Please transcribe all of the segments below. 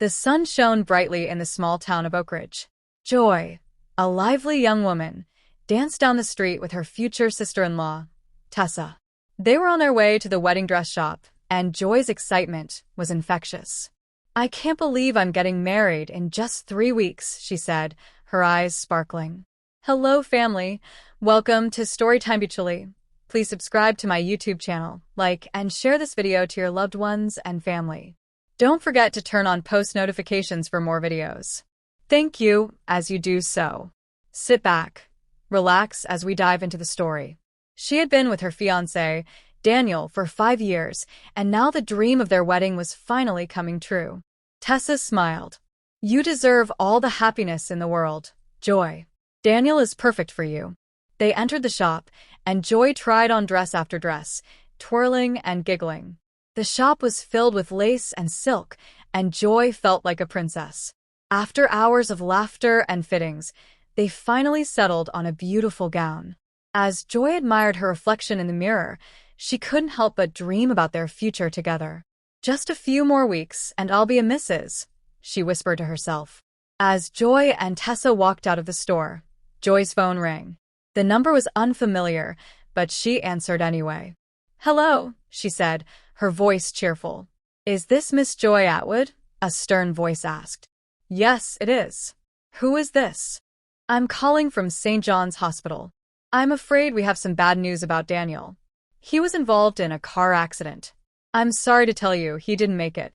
The sun shone brightly in the small town of Oak Ridge. Joy, a lively young woman, danced down the street with her future sister-in-law, Tessa. They were on their way to the wedding dress shop, and Joy's excitement was infectious. "I can't believe I'm getting married in just 3 weeks," she said, her eyes sparkling. Hello, family. Welcome to Storytime Mutually. Please subscribe to my YouTube channel, like, and share this video to your loved ones and family. Don't forget to turn on post notifications for more videos. Thank you as you do so. Sit back, relax as we dive into the story. She had been with her fiancé, Daniel, for 5 years, and now the dream of their wedding was finally coming true. Tessa smiled. "You deserve all the happiness in the world, Joy. Daniel is perfect for you." They entered the shop, and Joy tried on dress after dress, twirling and giggling. The shop was filled with lace and silk, and Joy felt like a princess. After hours of laughter and fittings, they finally settled on a beautiful gown. As Joy admired her reflection in the mirror, she couldn't help but dream about their future together. "Just a few more weeks, and I'll be a Mrs.," she whispered to herself. As Joy and Tessa walked out of the store, Joy's phone rang. The number was unfamiliar, but she answered anyway. "Hello," she said, her voice cheerful. "Is this Miss Joy Atwood?" a stern voice asked. "Yes, it is. Who is this?" "I'm calling from St. John's Hospital. I'm afraid we have some bad news about Daniel. He was involved in a car accident. I'm sorry to tell you, he didn't make it."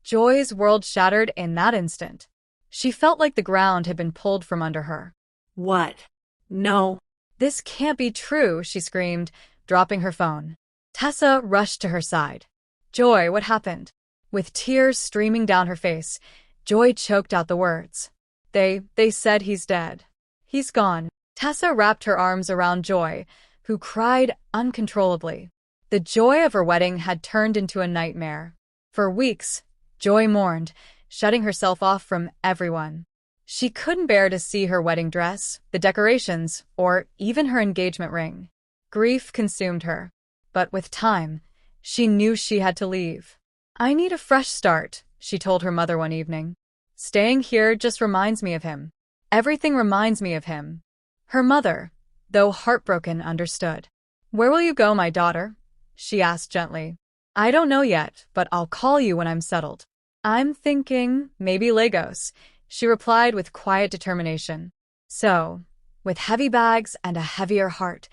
Joy's world shattered in that instant. She felt like the ground had been pulled from under her. "What? No." "This can't be true," she screamed, dropping her phone. Tessa rushed to her side. "Joy, what happened?" With tears streaming down her face, Joy choked out the words. They said he's dead. He's gone." Tessa wrapped her arms around Joy, who cried uncontrollably. The joy of her wedding had turned into a nightmare. For weeks, Joy mourned, shutting herself off from everyone. She couldn't bear to see her wedding dress, the decorations, or even her engagement ring. Grief consumed her. But with time, she knew she had to leave. "I need a fresh start," she told her mother one evening. "Staying here just reminds me of him. Everything reminds me of him." Her mother, though heartbroken, understood. "Where will you go, my daughter?" she asked gently. "I don't know yet, but I'll call you when I'm settled." "I'm thinking maybe Lagos," she replied with quiet determination. So, with heavy bags and a heavier heart,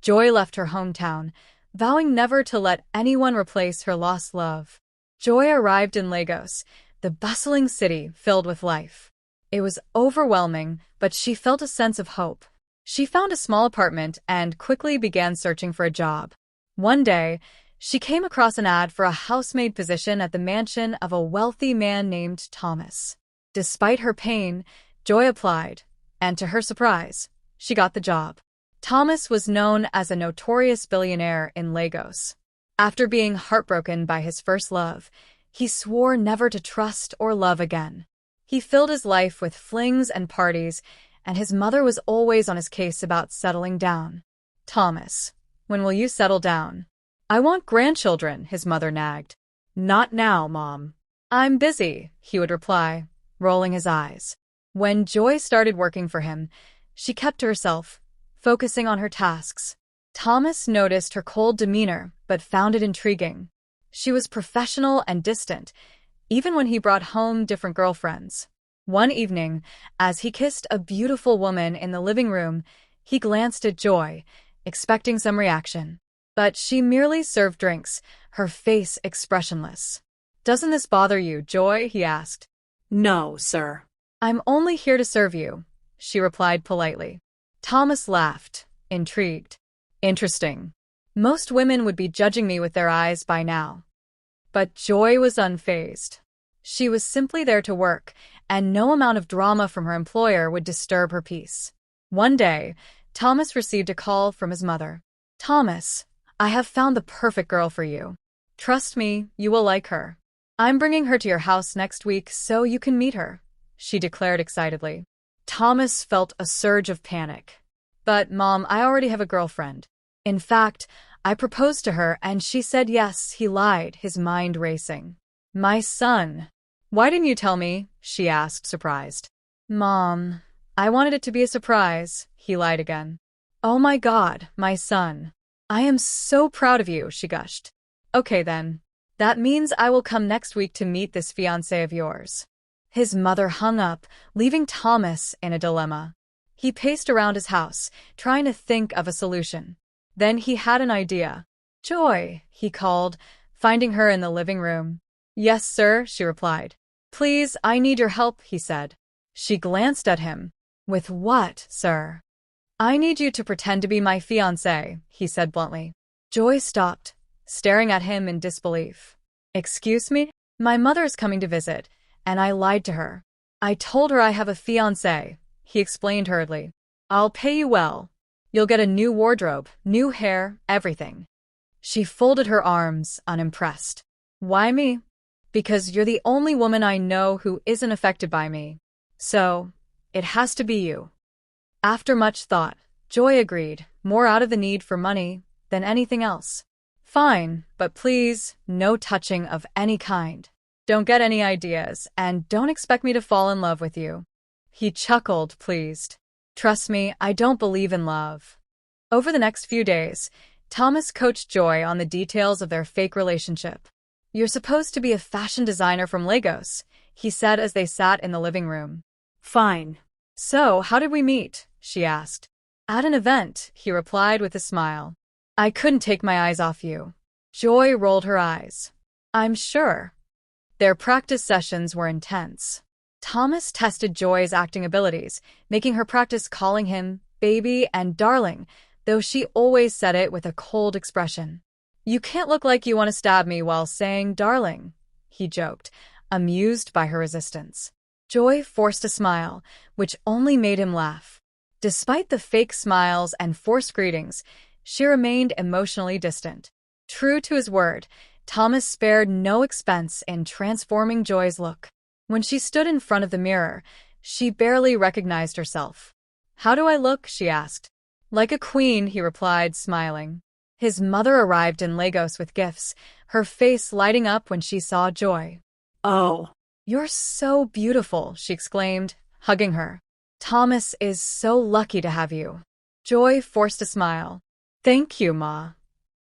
Joy left her hometown, vowing never to let anyone replace her lost love. Joy arrived in Lagos, the bustling city filled with life. It was overwhelming, but she felt a sense of hope. She found a small apartment and quickly began searching for a job. One day, she came across an ad for a housemaid position at the mansion of a wealthy man named Thomas. Despite her pain, Joy applied, and to her surprise, she got the job. Thomas was known as a notorious billionaire in Lagos. After being heartbroken by his first love, he swore never to trust or love again. He filled his life with flings and parties, and his mother was always on his case about settling down. "Thomas, when will you settle down?" "I want grandchildren," his mother nagged. "Not now, Mom." "I'm busy," he would reply, rolling his eyes. When Joy started working for him, she kept to herself, focusing on her tasks. Thomas noticed her cold demeanor, but found it intriguing. She was professional and distant, even when he brought home different girlfriends. One evening, as he kissed a beautiful woman in the living room, he glanced at Joy, expecting some reaction. But she merely served drinks, her face expressionless. "Doesn't this bother you, Joy?" he asked. "No, sir." "I'm only here to serve you," she replied politely. Thomas laughed, intrigued. "Interesting. Most women would be judging me with their eyes by now." But Joy was unfazed. She was simply there to work, and no amount of drama from her employer would disturb her peace. One day, Thomas received a call from his mother. "Thomas, I have found the perfect girl for you. Trust me, you will like her. I'm bringing her to your house next week so you can meet her," she declared excitedly. Thomas felt a surge of panic. "But, Mom, I already have a girlfriend. In fact, I proposed to her and she said yes," he lied, his mind racing. "My son, Why didn't you tell me? She asked, surprised. Mom, I wanted it to be a surprise, he lied again. Oh my God, my son. I am so proud of you, she gushed. Okay then. That means I will come next week to meet this fiancé of yours. His mother hung up, leaving Thomas in a dilemma. He paced around his house, trying to think of a solution. Then he had an idea. Joy, he called, finding her in the living room. Yes, sir, she replied. Please, I need your help, he said. She glanced at him. With what, sir? I need you to pretend to be my fiancé, he said bluntly. Joy stopped, staring at him in disbelief. Excuse me? My mother's coming to visit, and I lied to her. I told her I have a fiancé, he explained hurriedly. I'll pay you well. You'll get a new wardrobe, new hair, everything. She folded her arms, unimpressed. Why me? Because you're the only woman I know who isn't affected by me. So, it has to be you. After much thought, Joy agreed, more out of the need for money than anything else. Fine, but please, no touching of any kind. Don't get any ideas, and don't expect me to fall in love with you. He chuckled, pleased. Trust me, I don't believe in love. Over the next few days, Thomas coached Joy on the details of their fake relationship. You're supposed to be a fashion designer from Lagos, he said as they sat in the living room. Fine. So, how did we meet? She asked. At an event, he replied with a smile. I couldn't take my eyes off you. Joy rolled her eyes. I'm sure. Their practice sessions were intense. Thomas tested Joy's acting abilities, making her practice calling him baby and darling, though she always said it with a cold expression. You can't look like you want to stab me while saying darling, he joked, amused by her resistance. Joy forced a smile, which only made him laugh. Despite the fake smiles and forced greetings, she remained emotionally distant. True to his word, Thomas spared no expense in transforming Joy's look. When she stood in front of the mirror, she barely recognized herself. How do I look? She asked. Like a queen, he replied, smiling. His mother arrived in Lagos with gifts, her face lighting up when she saw Joy. Oh. You're so beautiful, she exclaimed, hugging her. Thomas is so lucky to have you. Joy forced a smile. Thank you, Ma.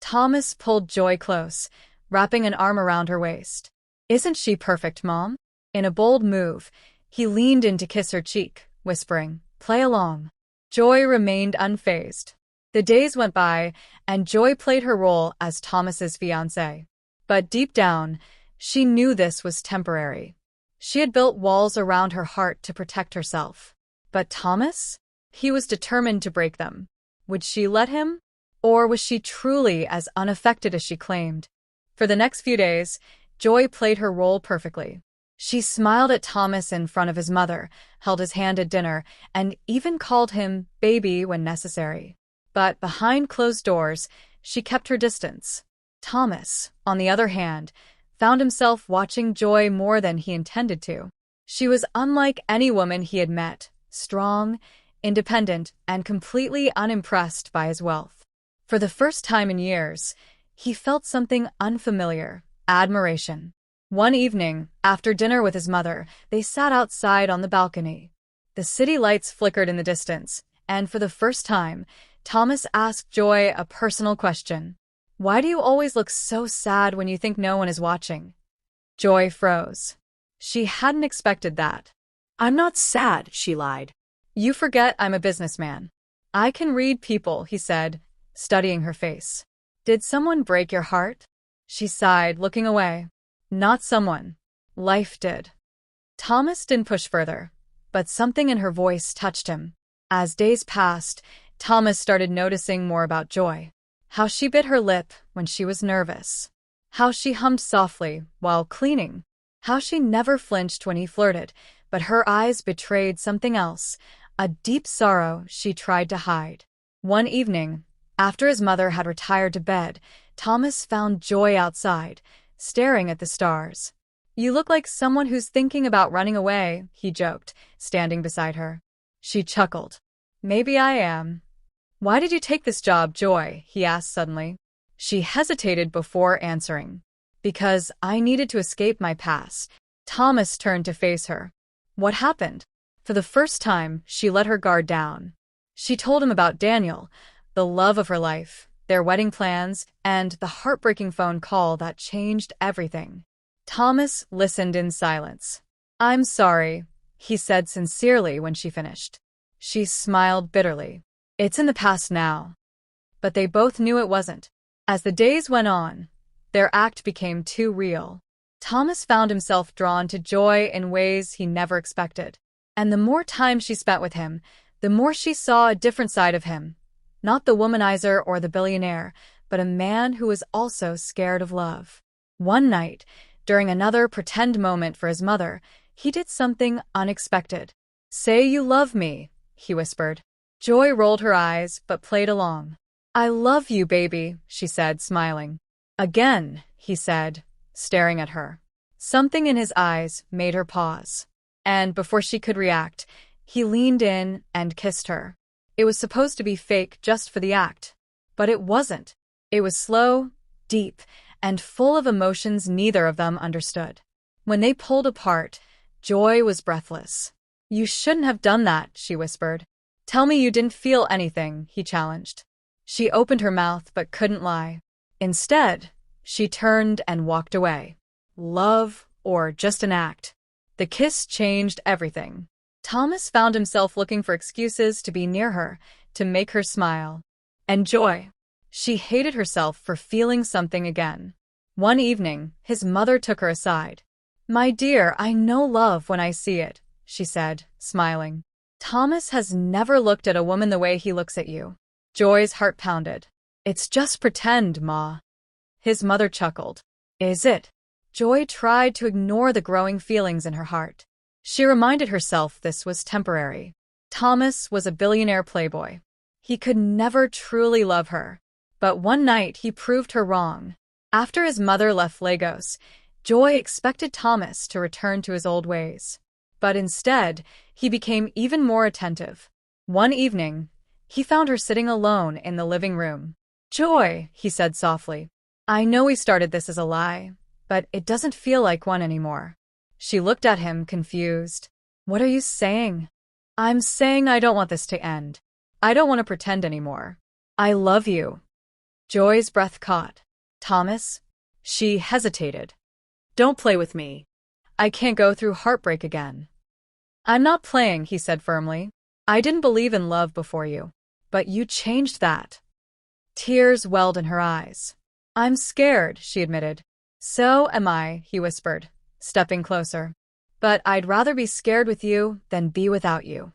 Thomas pulled Joy close, wrapping an arm around her waist. Isn't she perfect, Mom? In a bold move, he leaned in to kiss her cheek, whispering, Play along. Joy remained unfazed. The days went by, and Joy played her role as Thomas's fiancée. But deep down, she knew this was temporary. She had built walls around her heart to protect herself. But Thomas? He was determined to break them. Would she let him? Or was she truly as unaffected as she claimed? For the next few days, Joy played her role perfectly. She smiled at Thomas in front of his mother, held his hand at dinner, and even called him baby when necessary. But behind closed doors, she kept her distance. Thomas, on the other hand, found himself watching Joy more than he intended to. She was unlike any woman he had met, strong, independent, and completely unimpressed by his wealth. For the first time in years, he felt something unfamiliar, admiration. One evening, after dinner with his mother, they sat outside on the balcony. The city lights flickered in the distance, and for the first time, Thomas asked Joy a personal question. Why do you always look so sad when you think no one is watching? Joy froze. She hadn't expected that. I'm not sad, she lied. You forget I'm a businessman. I can read people, he said, studying her face. Did someone break your heart? She sighed, looking away. Not someone. Life did. Thomas didn't push further, but something in her voice touched him. As days passed, Thomas started noticing more about Joy. How she bit her lip when she was nervous. How she hummed softly while cleaning. How she never flinched when he flirted, but her eyes betrayed something else, a deep sorrow she tried to hide. One evening, after his mother had retired to bed, Thomas found Joy outside, staring at the stars. You look like someone who's thinking about running away, he joked, standing beside her. She chuckled. Maybe I am. Why did you take this job, Joy? He asked suddenly. She hesitated before answering. Because I needed to escape my past, Thomas turned to face her. What happened? For the first time, she let her guard down. She told him about Daniel, the love of her life, their wedding plans, and the heartbreaking phone call that changed everything. Thomas listened in silence. I'm sorry, he said sincerely when she finished. She smiled bitterly. It's in the past now. But they both knew it wasn't. As the days went on, their act became too real. Thomas found himself drawn to Joy in ways he never expected. And the more time she spent with him, the more she saw a different side of him. Not the womanizer or the billionaire, but a man who was also scared of love. One night, during another pretend moment for his mother, he did something unexpected. Say you love me, he whispered. Joy rolled her eyes, but played along. I love you, baby, she said, smiling. Again, he said, staring at her. Something in his eyes made her pause. And before she could react, he leaned in and kissed her. It was supposed to be fake just for the act. But it wasn't. It was slow, deep, and full of emotions neither of them understood. When they pulled apart, Joy was breathless. You shouldn't have done that, she whispered. Tell me you didn't feel anything, he challenged. She opened her mouth but couldn't lie. Instead, she turned and walked away. Love or just an act? The kiss changed everything. Thomas found himself looking for excuses to be near her, to make her smile. And Joy. She hated herself for feeling something again. One evening, his mother took her aside. My dear, I know love when I see it, she said, smiling. Thomas has never looked at a woman the way he looks at you. Joy's heart pounded. It's just pretend, Ma. His mother chuckled. Is it? Joy tried to ignore the growing feelings in her heart. She reminded herself this was temporary. Thomas was a billionaire playboy. He could never truly love her. But one night he proved her wrong. After his mother left Lagos, Joy expected Thomas to return to his old ways. But instead, he became even more attentive. One evening, he found her sitting alone in the living room. Joy, he said softly. I know we started this as a lie, but it doesn't feel like one anymore. She looked at him, confused. What are you saying? I'm saying I don't want this to end. I don't want to pretend anymore. I love you. Joy's breath caught. Thomas? She hesitated. Don't play with me. I can't go through heartbreak again. I'm not playing, he said firmly. I didn't believe in love before you. But you changed that. Tears welled in her eyes. I'm scared, she admitted. So am I, he whispered, stepping closer. But I'd rather be scared with you than be without you.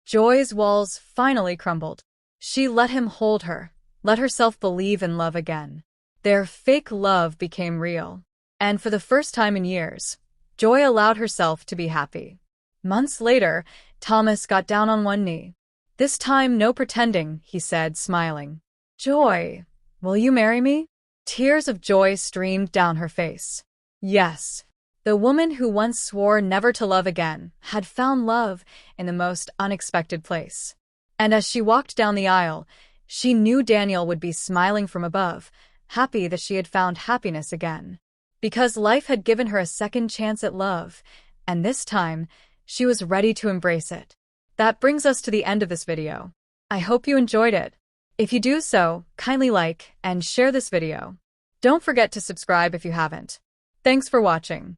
Joy's walls finally crumbled. She let him hold her, let herself believe in love again. Their fake love became real. And for the first time in years, Joy allowed herself to be happy. Months later, Thomas got down on one knee. This time, no pretending, he said, smiling. Joy, will you marry me? Tears of joy streamed down her face. Yes. The woman who once swore never to love again had found love in the most unexpected place. And as she walked down the aisle, she knew Daniel would be smiling from above, happy that she had found happiness again. Because life had given her a second chance at love, and this time, she was ready to embrace it. That brings us to the end of this video. I hope you enjoyed it. If you do so, kindly like and share this video. Don't forget to subscribe if you haven't. Thanks for watching.